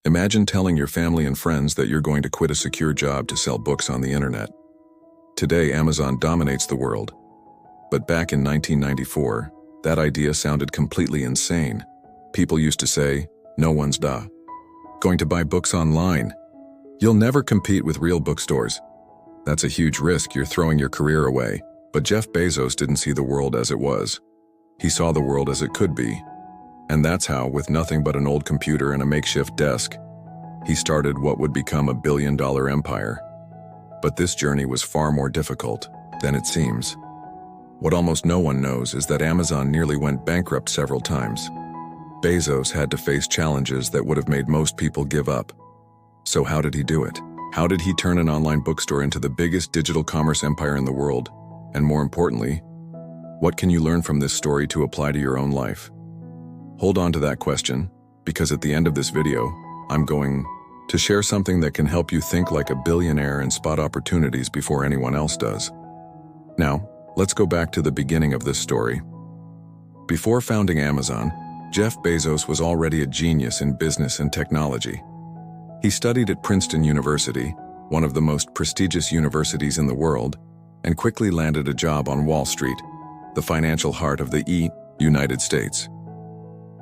Imagine telling your family and friends that you're going to quit a secure job to sell books on the internet. Today, Amazon dominates the world. But back in 1994, that idea sounded completely insane. People used to say, "No one's going to buy books online. You'll never compete with real bookstores. That's a huge risk, you're throwing your career away." But Jeff Bezos didn't see the world as it was. He saw the world as it could be. And that's how, with nothing but an old computer and a makeshift desk, he started what would become a billion-dollar empire. But this journey was far more difficult than it seems. What almost no one knows is that Amazon nearly went bankrupt several times. Bezos had to face challenges that would have made most people give up. So how did he do it? How did he turn an online bookstore into the biggest digital commerce empire in the world? And more importantly, what can you learn from this story to apply to your own life? Hold on to that question, because at the end of this video, I'm going to share something that can help you think like a billionaire and spot opportunities before anyone else does. Now, let's go back to the beginning of this story. Before founding Amazon, Jeff Bezos was already a genius in business and technology. He studied at Princeton University, one of the most prestigious universities in the world, and quickly landed a job on Wall Street, the financial heart of the United States.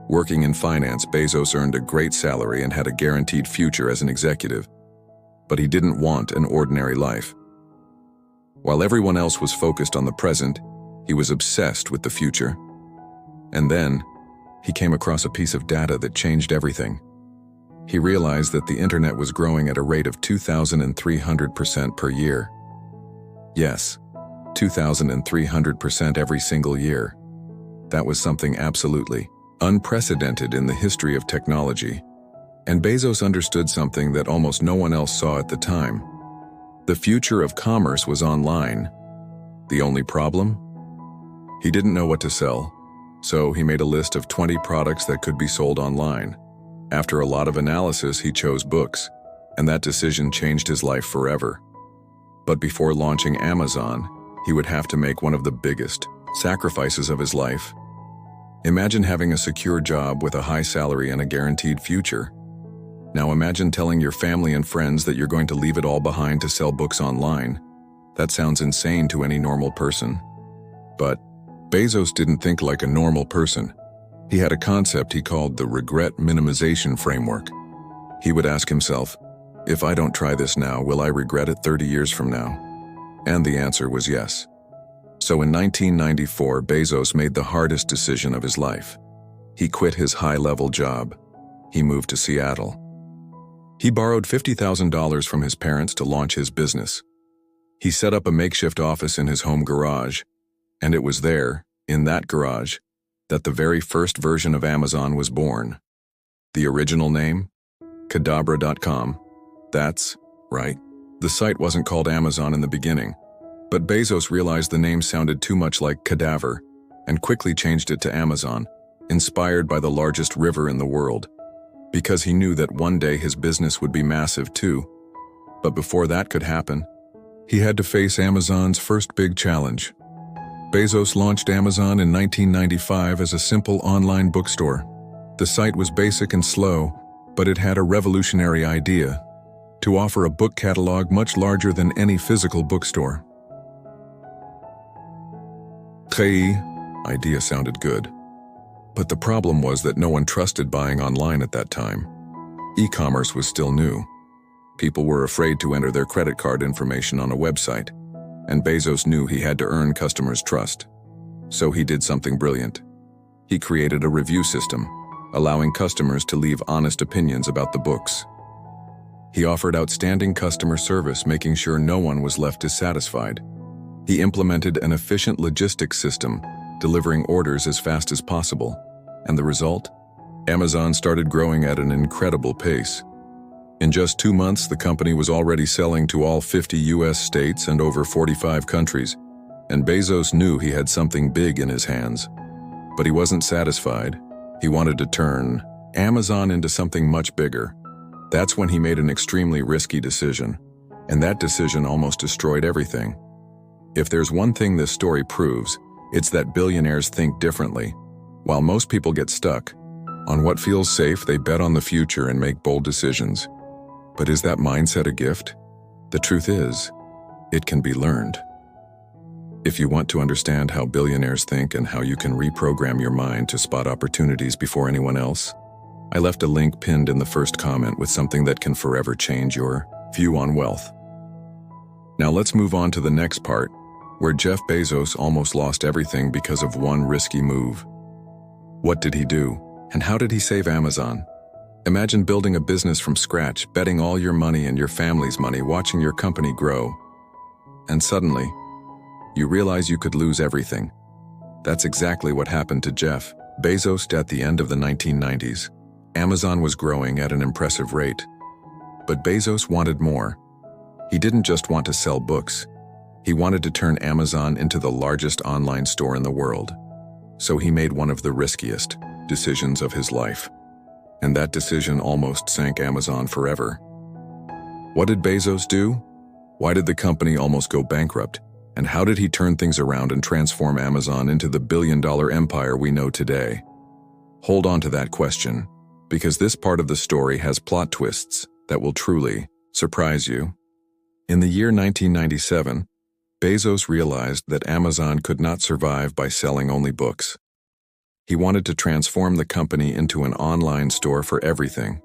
Working in finance, Bezos earned a great salary and had a guaranteed future as an executive. But he didn't want an ordinary life. While everyone else was focused on the present, he was obsessed with the future. And then, he came across a piece of data that changed everything. He realized that the internet was growing at a rate of 2,300% per year. Yes, 2,300% every single year. That was something absolutely unprecedented in the history of technology. And Bezos understood something that almost no one else saw at the time. The future of commerce was online. The only problem? He didn't know what to sell, so he made a list of 20 products that could be sold online. After a lot of analysis, he chose books, and that decision changed his life forever. But before launching Amazon, he would have to make one of the biggest sacrifices of his life. Imagine having a secure job with a high salary and a guaranteed future. Now imagine telling your family and friends that you're going to leave it all behind to sell books online. That sounds insane to any normal person. But Bezos didn't think like a normal person. He had a concept he called the regret minimization framework. He would ask himself, if I don't try this now, will I regret it 30 years from now? And the answer was yes. So in 1994, Bezos made the hardest decision of his life. He quit his high-level job. He moved to Seattle. He borrowed $50,000 from his parents to launch his business. He set up a makeshift office in his home garage, and it was there, in that garage, that the very first version of Amazon was born. The original name? Cadabra.com. That's right. The site wasn't called Amazon in the beginning, but Bezos realized the name sounded too much like cadaver and quickly changed it to Amazon, inspired by the largest river in the world, because he knew that one day his business would be massive too. But before that could happen, he had to face Amazon's first big challenge. Bezos launched Amazon in 1995 as a simple online bookstore. The site was basic and slow, but it had a revolutionary idea: to offer a book catalog much larger than any physical bookstore. The idea sounded good. But the problem was that no one trusted buying online at that time. E-commerce was still new. People were afraid to enter their credit card information on a website, and Bezos knew he had to earn customers' trust. So he did something brilliant. He created a review system, allowing customers to leave honest opinions about the books. He offered outstanding customer service, making sure no one was left dissatisfied. He implemented an efficient logistics system, delivering orders as fast as possible. And the result? Amazon started growing at an incredible pace. In just 2 months, the company was already selling to all 50 US states and over 45 countries, and Bezos knew he had something big in his hands. But he wasn't satisfied. He wanted to turn Amazon into something much bigger. That's when he made an extremely risky decision, and that decision almost destroyed everything. If there's one thing this story proves, it's that billionaires think differently. While most people get stuck, On what feels safe, they bet on the future and make bold decisions. But is that mindset a gift? The truth is, it can be learned. If you want to understand how billionaires think and how you can reprogram your mind to spot opportunities before anyone else, I left a link pinned in the first comment with something that can forever change your view on wealth. Now let's move on to the next part, where Jeff Bezos almost lost everything because of one risky move. What did he do, and how did he save Amazon? Imagine building a business from scratch, betting all your money and your family's money, watching your company grow. And suddenly, you realize you could lose everything. That's exactly what happened to Jeff Bezos at the end of the 1990s. Amazon was growing at an impressive rate. But Bezos wanted more. He didn't just want to sell books. He wanted to turn Amazon into the largest online store in the world. So he made one of the riskiest decisions of his life. And that decision almost sank Amazon forever. What did Bezos do? Why did the company almost go bankrupt? And how did he turn things around and transform Amazon into the billion-dollar empire we know today? Hold on to that question, because this part of the story has plot twists that will truly surprise you. In the year 1997, Bezos realized that Amazon could not survive by selling only books. He wanted to transform the company into an online store for everything.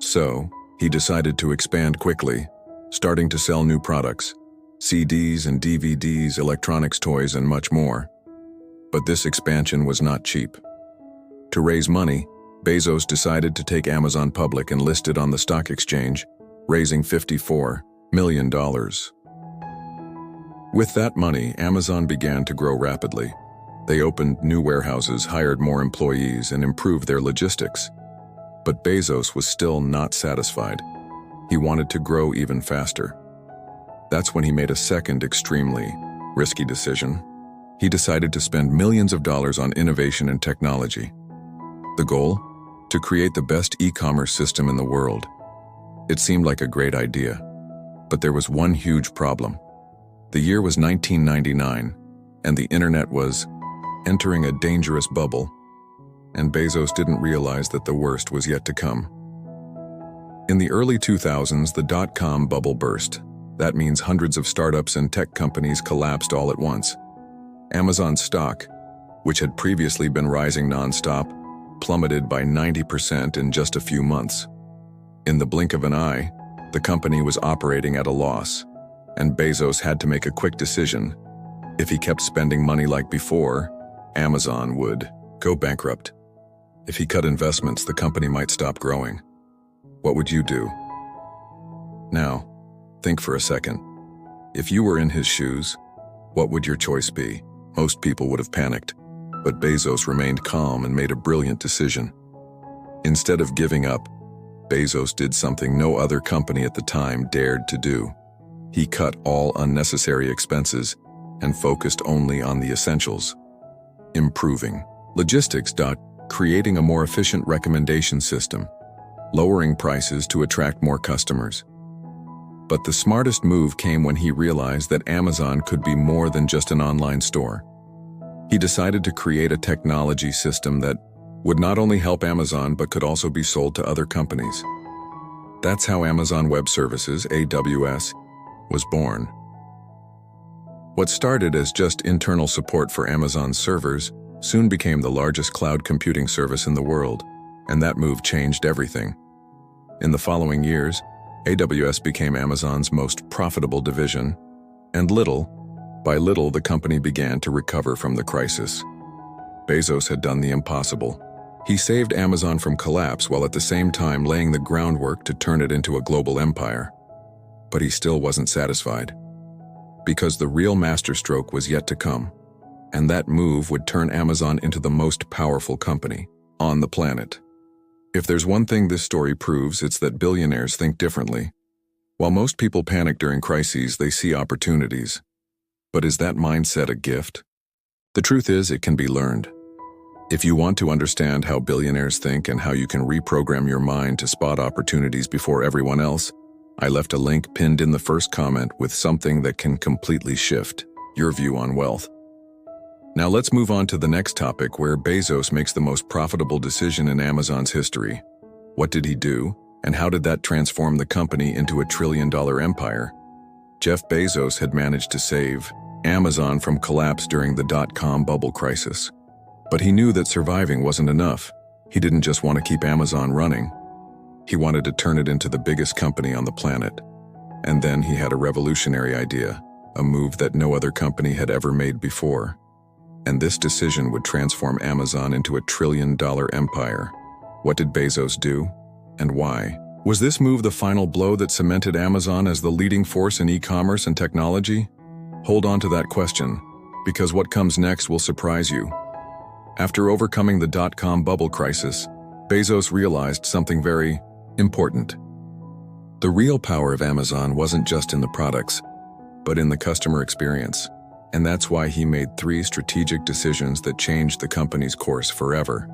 So, he decided to expand quickly, starting to sell new products. CDs and DVDs, electronics, toys, and much more. But this expansion was not cheap. To raise money, Bezos decided to take Amazon public and list it on the stock exchange, raising $54 million. With that money, Amazon began to grow rapidly. They opened new warehouses, hired more employees, and improved their logistics. But Bezos was still not satisfied. He wanted to grow even faster. That's when he made a second extremely risky decision. He decided to spend millions of dollars on innovation and technology. The goal? To create the best e-commerce system in the world. It seemed like a great idea, but there was one huge problem. The year was 1999, and the internet was entering a dangerous bubble, and Bezos didn't realize that the worst was yet to come. In the early 2000s, the dot-com bubble burst. That means hundreds of startups and tech companies collapsed all at once. Amazon's stock, which had previously been rising non-stop, plummeted by 90% in just a few months. In the blink of an eye, the company was operating at a loss, and Bezos had to make a quick decision. If he kept spending money like before, Amazon would go bankrupt. If he cut investments, the company might stop growing. What would you do? Now, think for a second. If you were in his shoes, what would your choice be? Most people would have panicked, but Bezos remained calm and made a brilliant decision. Instead of giving up, Bezos did something no other company at the time dared to do. He cut all unnecessary expenses and focused only on the essentials. Improving logistics. Creating a more efficient recommendation system. Lowering prices to attract more customers. But the smartest move came when he realized that Amazon could be more than just an online store. He decided to create a technology system that would not only help Amazon but could also be sold to other companies. That's how Amazon Web Services, AWS, was born. What started as just internal support for Amazon's servers soon became the largest cloud computing service in the world, and that move changed everything. In the following years, AWS became Amazon's most profitable division, and little by little the company began to recover from the crisis. Bezos had done the impossible. He saved Amazon from collapse while at the same time laying the groundwork to turn it into a global empire. But he still wasn't satisfied. Because the real masterstroke was yet to come, and that move would turn Amazon into the most powerful company on the planet. If there's one thing this story proves, it's that billionaires think differently. While most people panic during crises, they see opportunities. But is that mindset a gift? The truth is, it can be learned. If you want to understand how billionaires think and how you can reprogram your mind to spot opportunities before everyone else, I left a link pinned in the first comment with something that can completely shift your view on wealth. Now let's move on to the next topic where Bezos makes the most profitable decision in Amazon's history. What did he do, and how did that transform the company into a trillion-dollar empire? Jeff Bezos had managed to save Amazon from collapse during the dot-com bubble crisis. But he knew that surviving wasn't enough. He didn't just want to keep Amazon running. He wanted to turn it into the biggest company on the planet. And then he had a revolutionary idea, a move that no other company had ever made before. And this decision would transform Amazon into a trillion-dollar empire. What did Bezos do, and why? Was this move the final blow that cemented Amazon as the leading force in e-commerce and technology? Hold on to that question, because what comes next will surprise you. After overcoming the dot-com bubble crisis, Bezos realized something very important. The real power of Amazon wasn't just in the products, but in the customer experience. And that's why he made 3 strategic decisions that changed the company's course forever.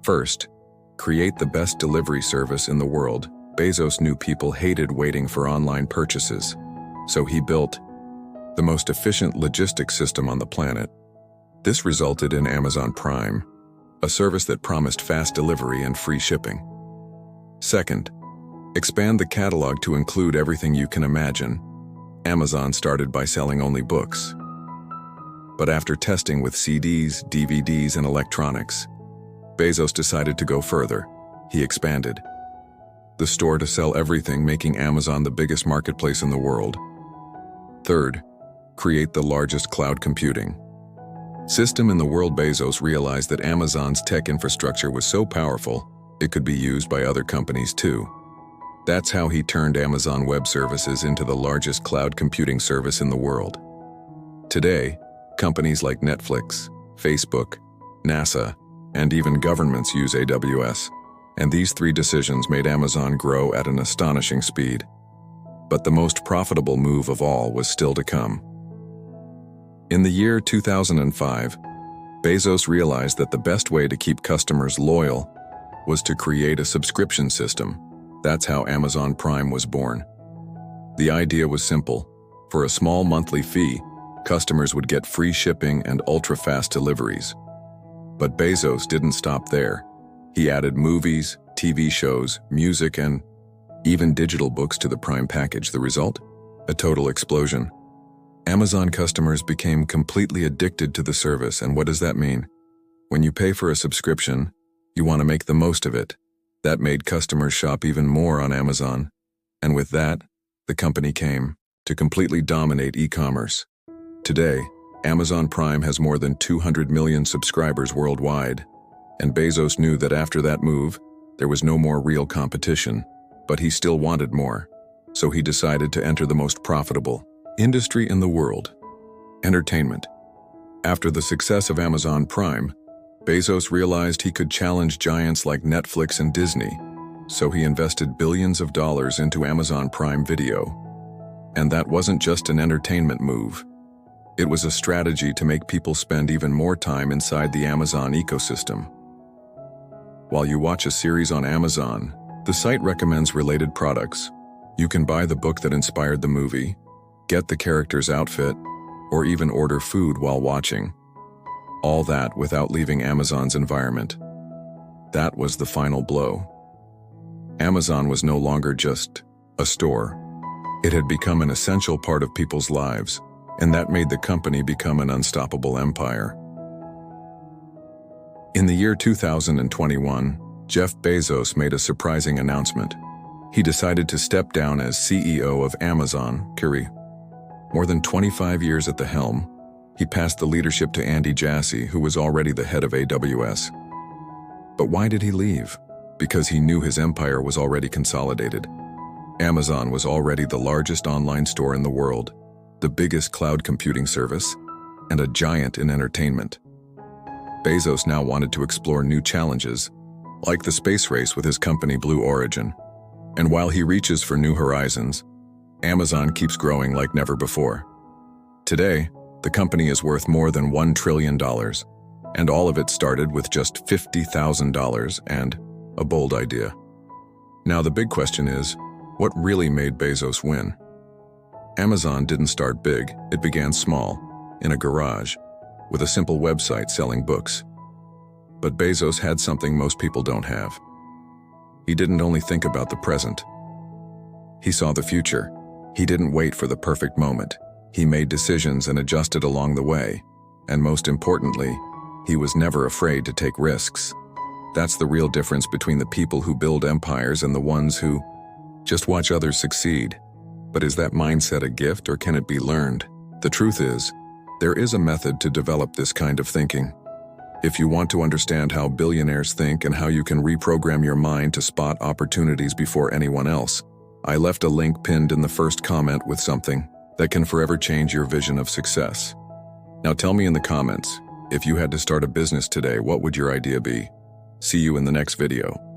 First, create the best delivery service in the world. Bezos knew people hated waiting for online purchases, so he built the most efficient logistics system on the planet. This resulted in Amazon Prime, a service that promised fast delivery and free shipping. Second, expand the catalog to include everything you can imagine. Amazon started by selling only books. But after testing with CDs, DVDs, and electronics, Bezos decided to go further. He expanded the store to sell everything, making Amazon the biggest marketplace in the world. Third, create the largest cloud computing system in the world. Bezos realized that Amazon's tech infrastructure was so powerful, it could be used by other companies too. That's how he turned Amazon Web Services into the largest cloud computing service in the world. Today, companies like Netflix, Facebook, NASA, and even governments use AWS, and these 3 decisions made Amazon grow at an astonishing speed. But the most profitable move of all was still to come. In the year 2005, Bezos realized that the best way to keep customers loyal was to create a subscription system. That's how Amazon Prime was born. The idea was simple. For a small monthly fee, customers would get free shipping and ultra-fast deliveries. But Bezos didn't stop there. He added movies, TV shows, music, and even digital books to the Prime package. The result? A total explosion. Amazon customers became completely addicted to the service, and what does that mean? When you pay for a subscription, you want to make the most of it. That made customers shop even more on Amazon. And with that, the company came to completely dominate e-commerce. Today, Amazon Prime has more than 200 million subscribers worldwide. And Bezos knew that after that move, there was no more real competition. But he still wanted more. So he decided to enter the most profitable industry in the world: entertainment. After the success of Amazon Prime, Bezos realized he could challenge giants like Netflix and Disney, so he invested billions of dollars into Amazon Prime Video. And that wasn't just an entertainment move. It was a strategy to make people spend even more time inside the Amazon ecosystem. While you watch a series on Amazon, the site recommends related products. You can buy the book that inspired the movie, get the character's outfit, or even order food while watching. All that without leaving Amazon's environment. That was the final blow. Amazon was no longer just a store. It had become an essential part of people's lives, and that made the company become an unstoppable empire. In the year 2021, Jeff Bezos made a surprising announcement. He decided to step down as CEO of Amazon. More than 25 years at the helm, he passed the leadership to Andy Jassy, who was already the head of AWS. But why did he leave? Because he knew his empire was already consolidated. Amazon was already the largest online store in the world, the biggest cloud computing service, and a giant in entertainment. Bezos now wanted to explore new challenges, like the space race with his company Blue Origin. And while he reaches for new horizons, Amazon keeps growing like never before. Today, the company is worth more than $1 trillion, and all of it started with just $50,000 and a bold idea. Now the big question is, what really made Bezos win? Amazon didn't start big, it began small, in a garage. with a simple website selling books. But Bezos had something most people don't have. He didn't only think about the present. He saw the future. He didn't wait for the perfect moment. He made decisions and adjusted along the way. And most importantly, he was never afraid to take risks. That's the real difference between the people who build empires and the ones who just watch others succeed. But is that mindset a gift or can it be learned? The truth is, there is a method to develop this kind of thinking. If you want to understand how billionaires think and how you can reprogram your mind to spot opportunities before anyone else, I left a link pinned in the first comment with something that can forever change your vision of success. Now tell me in the comments, if you had to start a business today, what would your idea be? See you in the next video.